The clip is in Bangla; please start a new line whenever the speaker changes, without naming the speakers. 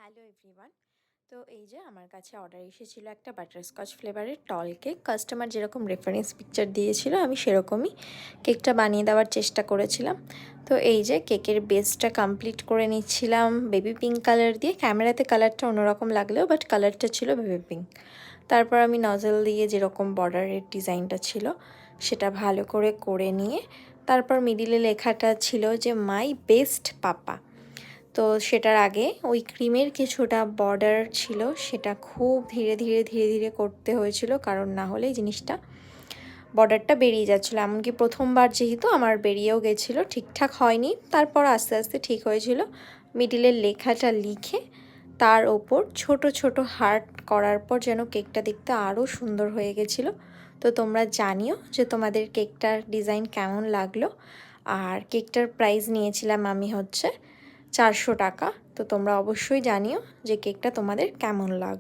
Hello everyone. তো এই যে আমার কাছে অর্ডার এসেছিলো একটা বাটারস্কচ ফ্লেভারের টল কেক। কাস্টমার যেরকম রেফারেন্স পিকচার দিয়েছিল আমি সেরকমই কেকটা বানিয়ে দেওয়ার চেষ্টা করেছিলাম। তো এই যে কেকের বেসটা কমপ্লিট করে নিচ্ছিলাম বেবি পিঙ্ক কালার দিয়ে। ক্যামেরাতে কালারটা অন্যরকম লাগলেও বাট কালারটা ছিল বেবি পিঙ্ক। তারপর আমি নজল দিয়ে যেরকম বর্ডারের ডিজাইনটা ছিল সেটা ভালো করে করে নিয়ে তারপর মিডিলে লেখাটা ছিল যে মাই বেস্ট পাপা। তো সেটার আগে ওই ক্রিমের কিছুটা বর্ডার ছিল, সেটা খুব ধীরে ধীরে ধীরে ধীরে করতে হয়েছিল, কারণ না হলে জিনিসটা বর্ডারটা বেরিয়ে যাচ্ছিলো। এমনকি প্রথমবার যেহেতু আমার বেরিয়েও গেছিলো, ঠিকঠাক হয়নি, তারপর আস্তে আস্তে ঠিক হয়েছিল। মিডিলের লেখাটা লিখে তার ওপর ছোট ছোট হার্ট করার পর যেন কেকটা দেখতে আরও সুন্দর হয়ে গেছিলো। তো তোমরা জানিও যে তোমাদের কেকটার ডিজাইন কেমন লাগলো। আর কেকটার প্রাইস নিয়েছিলাম আমি হচ্ছে 400 টাকা। তো তোমরা অবশ্যই জানিও যে কেকটা তোমাদের কেমন লাগলো।